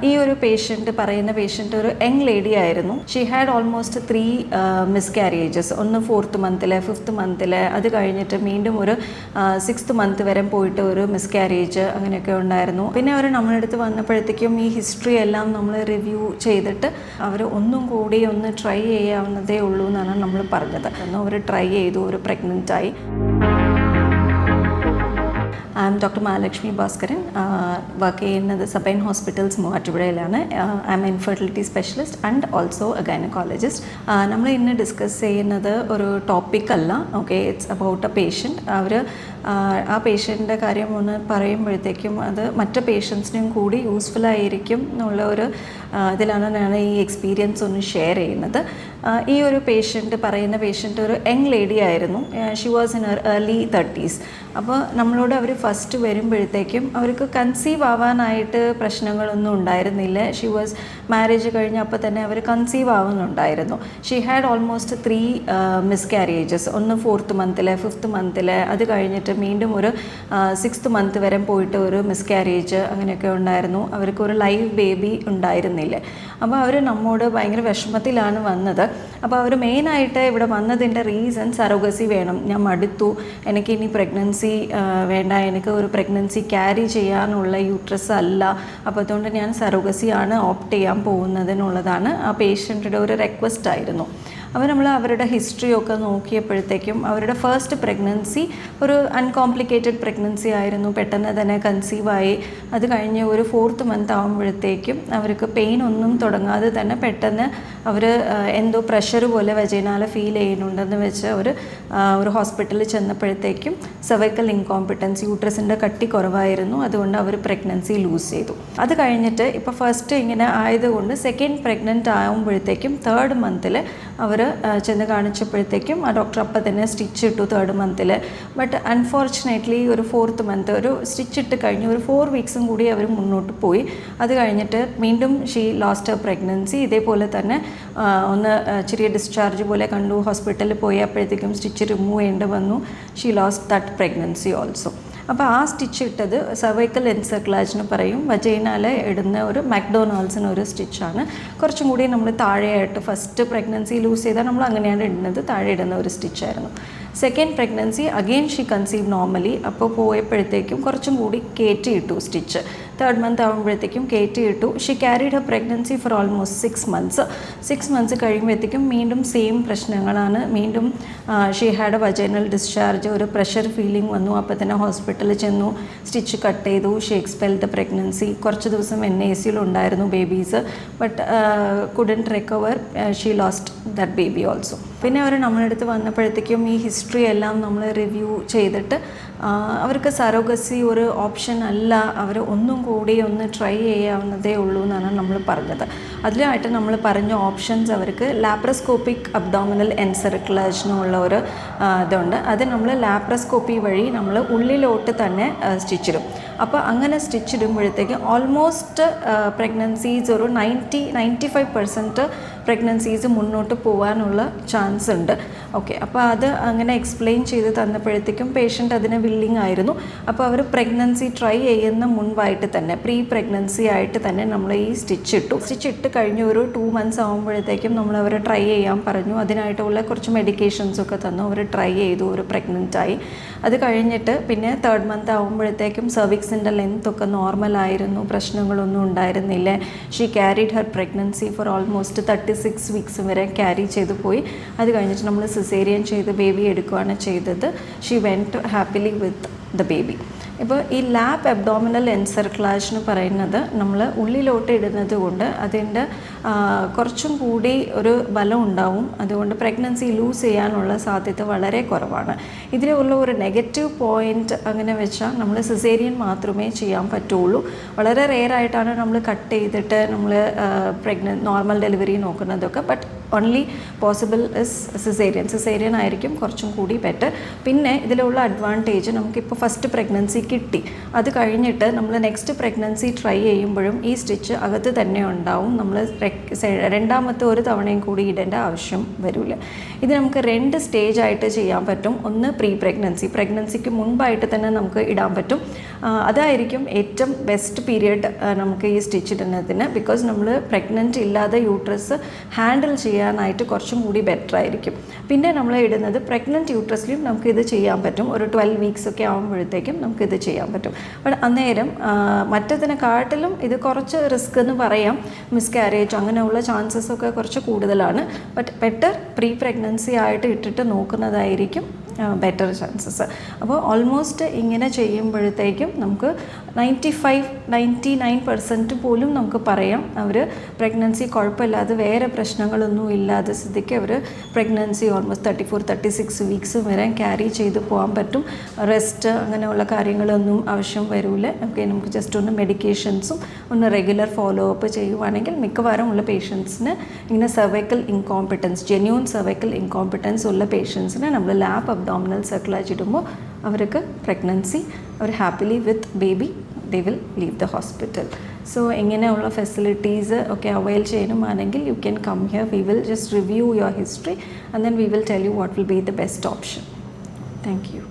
ഈ ഒരു പറയുന്ന പേഷ്യൻ്റ് ഒരു യങ് ലേഡി ആയിരുന്നു. She had almost 3 miscarriages. ഒന്ന് 4th മന്തിൽ, 5th മന്തിൽ, അത് കഴിഞ്ഞിട്ട് വീണ്ടും ഒരു 6th മന്ത് വരെ പോയിട്ട് ഒരു മിസ്കാരേജ് അങ്ങനെയൊക്കെ ഉണ്ടായിരുന്നു. പിന്നെ അവർ നമ്മുടെ അടുത്ത് വന്നപ്പോഴത്തേക്കും ഈ ഹിസ്റ്ററി എല്ലാം നമ്മൾ റിവ്യൂ ചെയ്തിട്ട് അവർ ഒന്നും കൂടി ഒന്ന് ട്രൈ ചെയ്യാവുന്നതേ ഉള്ളൂ എന്നാണ് നമ്മൾ പറഞ്ഞത്. എന്നാൽ അവർ ട്രൈ ചെയ്തു, ഒരു പ്രഗ്നൻ്റായി. I'm Dr. Mahalakshmi Bhaskaran, work in the Sabine Hospitals, Moovattupuzhayilanu. I'm an infertility specialist and also a gynecologist. നമ്മൾ ഇന്ന് ഡിസ്കസ് ചെയ്യുന്നത് ഒരു ടോപ്പിക് അല്ല, okay. It's about A patient. ആ പേഷ്യൻ്റെ കാര്യം ഒന്ന് പറയുമ്പോഴത്തേക്കും അത് മറ്റ് പേഷ്യൻസിനും കൂടി യൂസ്ഫുൾ ആയിരിക്കും എന്നുള്ള ഒരു ഇതിലാണ് ഞാൻ ഈ എക്സ്പീരിയൻസ് ഒന്ന് ഷെയർ ചെയ്യുന്നത്. ഈ ഒരു പറയുന്ന പേഷ്യൻ്റ് ഒരു യങ് ലേഡി ആയിരുന്നു. She was in her early 30s. അപ്പോൾ നമ്മളോട് അവർ ഫസ്റ്റ് വരുമ്പോഴത്തേക്കും അവർക്ക് കൺസീവ് ആവാനായിട്ട് പ്രശ്നങ്ങളൊന്നും ഉണ്ടായിരുന്നില്ല. ഷി വാസ് മാരേജ് കഴിഞ്ഞപ്പോൾ തന്നെ അവർ കൺസീവ് ആവുന്നുണ്ടായിരുന്നു. She had almost 3 miscarriages. ഒന്ന് 4th മന്തിൽ, 5th മന്തിൽ, അത് കഴിഞ്ഞിട്ട് വീണ്ടും ഒരു 6th മന്ത് വരെ പോയിട്ട് ഒരു മിസ്കാരേജ് അങ്ങനെയൊക്കെ ഉണ്ടായിരുന്നു. അവർക്ക് ഒരു ലൈവ് ബേബി ഉണ്ടായിരുന്നില്ല. അപ്പോൾ അവർ നമ്മോട് ഭയങ്കര വിഷമത്തിലാണ് വന്നത്. അപ്പോൾ അവർ മെയിനായിട്ട് ഇവിടെ വന്നതിൻ്റെ റീസൺ സറോഗസി വേണം, ഞാൻ മടുത്തു, എനിക്കിനി പ്രഗ്നൻസി വേണ്ട, എനിക്ക് ഒരു പ്രഗ്നൻസി ക്യാരി ചെയ്യാനുള്ള യൂട്രസ് അല്ല, അപ്പോൾ അതുകൊണ്ട് ഞാൻ സറോഗസിയാണ് ഓപ്റ്റ് ചെയ്യാൻ പോകുന്നതിനുള്ളതാണ് ആ പേഷ്യൻറ്റിൻ്റെ ഒരു റിക്വസ്റ്റ് ആയിരുന്നു. അപ്പോൾ നമ്മൾ അവരുടെ ഹിസ്റ്ററിയൊക്കെ നോക്കിയപ്പോഴത്തേക്കും അവരുടെ ഫസ്റ്റ് പ്രഗ്നൻസി ഒരു അൺകോംപ്ലിക്കേറ്റഡ് പ്രഗ്നൻസി ആയിരുന്നു. പെട്ടെന്ന് തന്നെ കൺസീവായി. അത് കഴിഞ്ഞ് ഒരു 4th മന്ത് ആകുമ്പോഴത്തേക്കും അവർക്ക് പെയിൻ ഒന്നും തുടങ്ങാതെ തന്നെ പെട്ടെന്ന് അവർ എന്തോ പ്രഷർ പോലെ വജൈനാല ഫീൽ ചെയ്യുന്നുണ്ടെന്ന് വെച്ച് ഒരു ഹോസ്പിറ്റലിൽ ചെന്നപ്പോഴത്തേക്കും സെർവൈക്കൽ ഇൻകോംപിറ്റൻസി, യൂട്രസിൻ്റെ കട്ടി കുറവായിരുന്നു. അതുകൊണ്ട് അവർ പ്രഗ്നൻസി ലൂസ് ചെയ്തു. അത് കഴിഞ്ഞിട്ട് ഇപ്പോൾ ഫസ്റ്റ് ഇങ്ങനെ ആയതുകൊണ്ട് സെക്കൻഡ് പ്രഗ്നൻ്റ് ആകുമ്പോഴത്തേക്കും 3rd മന്തിൽ അവർ ചെന്ന് കാണിച്ചപ്പോഴത്തേക്കും ആ ഡോക്ടർ അപ്പം തന്നെ സ്റ്റിച്ച് ഇട്ടു 3rd മന്തിൽ. ബട്ട് അൺഫോർച്ചുനേറ്റ്ലി ഒരു 4th മന്ത് ഒരു സ്റ്റിച്ച് ഇട്ട് കഴിഞ്ഞ് ഒരു 4 വീക്സും കൂടി അവർ മുന്നോട്ട് പോയി. അത് കഴിഞ്ഞിട്ട് വീണ്ടും ഷീ ലോസ്റ്റ് എ പ്രഗ്നൻസി. ഇതേപോലെ തന്നെ ഒന്ന് ചെറിയ ഡിസ്ചാർജ് പോലെ കണ്ടു. ഹോസ്പിറ്റലിൽ പോയപ്പോഴത്തേക്കും സ്റ്റിച്ച് റിമൂവ് ചെയ്യേണ്ടി വന്നു. She lost that pregnancy also. അപ്പോൾ ആ സ്റ്റിച്ച് ഇട്ടത് സർവൈക്കൽ എൻസർക്ലാജ് എന്ന് പറയും. വജൈനാൽ ഇടുന്ന ഒരു മക്ഡൊണാൾഡ്സിന് ഒരു സ്റ്റിച്ചാണ്. കുറച്ചും കൂടി നമ്മൾ താഴെയായിട്ട് ഫസ്റ്റ് പ്രഗ്നൻസി ലൂസ് ചെയ്താൽ നമ്മൾ അങ്ങനെയാണ് ഇടുന്നത്, താഴെ ഇടുന്ന ഒരു സ്റ്റിച്ചായിരുന്നു. Second pregnancy again she conceive normally. അപ്പോൾ പോയപ്പോഴത്തേക്കും കുറച്ചും കൂടി കയറ്റി ഇട്ടു സ്റ്റിച്ച്. 3rd മന്ത് ആകുമ്പോഴത്തേക്കും കയറ്റി ഇട്ടു. She carried her pregnancy for almost 6 months കഴിയുമ്പോഴത്തേക്കും വീണ്ടും സെയിം പ്രശ്നങ്ങളാണ്. വീണ്ടും she had a vaginal discharge, ഒരു പ്രഷർ ഫീലിംഗ് വന്നു. അപ്പോൾ തന്നെ ഹോസ്പിറ്റലിൽ ചെന്നു, സ്റ്റിച്ച് കട്ട് ചെയ്തു. She expel the pregnancy. കുറച്ച് ദിവസം NICU-ലുണ്ടായിരുന്നു babies. But couldn't recover. She lost that baby also. പിന്നെ അവർ നമ്മുടെ അടുത്ത് വന്നപ്പോഴത്തേക്കും ഈ ഹിസ്റ്ററി എല്ലാം നമ്മൾ റിവ്യൂ ചെയ്തിട്ട് അവർക്ക് സറോഗസി ഒരു ഓപ്ഷൻ അല്ല, അവർ ഒന്നും കൂടി ഒന്ന് ട്രൈ ചെയ്യാവുന്നതേ ഉള്ളൂ എന്നാണ് നമ്മൾ പറഞ്ഞത്. അതിലായിട്ട് നമ്മൾ പറഞ്ഞ ഓപ്ഷൻസ് അവർക്ക് ലാപ്രോസ്കോപ്പിക് അബ്ഡോമിനൽ എൻസർക്ലേഷൻ എന്നുള്ള ഒരു ഇതുണ്ട്. അത് നമ്മൾ ലാപ്രോസ്കോപ്പി വഴി നമ്മൾ ഉള്ളിലോട്ട് തന്നെ സ്റ്റിച്ചിടും. അപ്പോൾ അങ്ങനെ സ്റ്റിച്ചിടുമ്പോഴത്തേക്ക് ഓൾമോസ്റ്റ് പ്രഗ്നൻസീസ് ഒരു 95% പ്രഗ്നൻസീസ് മുന്നോട്ട് പോകാനുള്ള ചാൻസ് ഉണ്ട്. ഓക്കെ, അപ്പോൾ അത് അങ്ങനെ എക്സ്പ്ലെയിൻ ചെയ്ത് തന്നപ്പോഴത്തേക്കും പേഷ്യൻ്റ് അതിന് വില്ലിങ് ആയിരുന്നു. അപ്പോൾ അവർ പ്രഗ്നൻസി ട്രൈ ചെയ്യുന്ന മുൻപായിട്ട് തന്നെ പ്രീ പ്രഗ്നൻസി ആയിട്ട് തന്നെ നമ്മൾ ഈ സ്റ്റിച്ച് ഇട്ട് കഴിഞ്ഞ് ഒരു 2 മന്ത്സ് ആകുമ്പോഴത്തേക്കും നമ്മൾ അവർ ട്രൈ ചെയ്യാൻ പറഞ്ഞു. അതിനായിട്ടുള്ള കുറച്ച് മെഡിക്കേഷൻസൊക്കെ തന്നു. അവർ ട്രൈ ചെയ്തു, ഒരു പ്രഗ്നൻ്റായി. അത് കഴിഞ്ഞിട്ട് പിന്നെ 3rd മന്ത് ആകുമ്പോഴത്തേക്കും സെർവിക്സിൻ്റെ ലെങ്ത് ഒക്കെ നോർമലായിരുന്നു, പ്രശ്നങ്ങളൊന്നും ഉണ്ടായിരുന്നില്ല. She carried her pregnancy for almost 36 weeks വരെ ക്യാരി ചെയ്തു പോയി. അത് കഴിഞ്ഞിട്ട് നമ്മൾ സിസേറിയൻ ചെയ്ത് ബേബി എടുക്കുകയാണ് ചെയ്തത്. She went happily with the baby. ഇപ്പോൾ ഈ ലാപ്പ് അബ്ഡോമിനൽ എൻസർക്ലേജ് എന്ന് പറയുന്നത് നമ്മൾ ഉള്ളിലോട്ട് ഇടുന്നത് കൊണ്ട് അതിൻ്റെ കുറച്ചും കൂടി ഒരു ബലം ഉണ്ടാവും. അതുകൊണ്ട് പ്രഗ്നൻസി ലൂസ് ചെയ്യാനുള്ള സാധ്യത വളരെ കുറവാണ്. ഇതിലുള്ള ഒരു നെഗറ്റീവ് പോയിൻ്റ് അങ്ങനെ വെച്ചാൽ നമ്മൾ സിസേറിയൻ മാത്രമേ ചെയ്യാൻ പറ്റുള്ളൂ. വളരെ റെയറായിട്ടാണ് നമ്മൾ കട്ട് ചെയ്തിട്ട് നമ്മൾ നോർമൽ ഡെലിവറി നോക്കുന്നതൊക്കെ. But only possible is caesarean ആയിരിക്കും കുറച്ചും കൂടി ബെറ്റർ. പിന്നെ ഇതിലുള്ള അഡ്വാൻറ്റേജ് നമുക്കിപ്പോൾ ഫസ്റ്റ് പ്രഗ്നൻസി കിട്ടി, അത് കഴിഞ്ഞിട്ട് നമ്മൾ നെക്സ്റ്റ് പ്രഗ്നൻസി ട്രൈ ചെയ്യുമ്പോഴും ഈ സ്റ്റിച്ച് അകത്ത് തന്നെ ഉണ്ടാവും. നമ്മൾ രണ്ടാമത്തെ ഒരു തവണയും കൂടി ഇടേണ്ട ആവശ്യം വരില്ല. ഇത് നമുക്ക് 2 സ്റ്റേജായിട്ട് ചെയ്യാൻ പറ്റും. ഒന്ന് പ്രഗ്നൻസിക്ക് മുൻപായിട്ട് തന്നെ നമുക്ക് ഇടാൻ പറ്റും. അതായിരിക്കും ഏറ്റവും ബെസ്റ്റ് പീരിയഡ് നമുക്ക് ഈ സ്റ്റിച്ച് ഇടുന്നതിന്. ബിക്കോസ് നമ്മൾ പ്രഗ്നൻറ്റ് ഇല്ലാതെ യൂട്രസ് ഹാൻഡിൽ ചെയ്യാനായിട്ട് കുറച്ചും കൂടി ബെറ്റർ ആയിരിക്കും. പിന്നെ നമ്മൾ ഇടുന്നത് പ്രഗ്നൻറ്റ് യൂട്രസിലും നമുക്കിത് ചെയ്യാൻ പറ്റും. ഒരു 12 വീക്സ് ഒക്കെ ആകുമ്പോഴത്തേക്കും നമുക്കിത് ചെയ്യാൻ പറ്റും. ബട്ട് അന്നേരം മറ്റതിനെക്കാട്ടിലും ഇത് കുറച്ച് റിസ്ക് എന്ന് പറയാം. മിസ്കാരേജ് അങ്ങനെയുള്ള ചാൻസസ് ഒക്കെ കുറച്ച് കൂടുതലാണ്. ബട്ട് ബെറ്റർ പ്രീ പ്രഗ്നൻസി ആയിട്ട് ഇട്ടിട്ട് നോക്കുന്നതായിരിക്കും ബെറ്റർ ചാൻസസ്. അപ്പോൾ ഓൾമോസ്റ്റ് ഇങ്ങനെ ചെയ്യുമ്പോഴത്തേക്കും നമുക്ക് 99% പോലും നമുക്ക് പറയാം അവർ പ്രഗ്നൻസി കുഴപ്പമില്ലാതെ വേറെ പ്രശ്നങ്ങളൊന്നും ഇല്ലാതെ സ്ഥിതിക്ക് അവർ പ്രഗ്നൻസി ഓൾമോസ്റ്റ് 34-36 വീക്സ് വരെ ക്യാരി ചെയ്ത് പോകാൻ പറ്റും. റെസ്റ്റ് അങ്ങനെയുള്ള കാര്യങ്ങളൊന്നും ആവശ്യം വരില്ല. ഓക്കെ, നമുക്ക് ജസ്റ്റ് ഒന്ന് മെഡിക്കേഷൻസും ഒന്ന് റെഗുലർ ഫോളോ അപ്പ് ചെയ്യുവാണെങ്കിൽ മിക്കവാറും ഉള്ള പേഷ്യൻസിന് ഇങ്ങനെ cervical incompetence, genuine cervical incompetence ഉള്ള പേഷ്യൻസിന് നമ്മൾ ലാബ് അബ്ഡോമിനൽ സർക്കുലേറ്റ് ഇടുമ്പോൾ അവർക്ക് പ്രഗ്നൻസി അവർ happily with baby they will leave the hospital. So ഇങ്ങനെയുള്ള ഫെസിലിറ്റീസ് ഒക്കെ അവൈൽ ചെയ്യണമെങ്കിൽ you can come here. We will just review your history and then we will tell you what will be the best option. Thank you.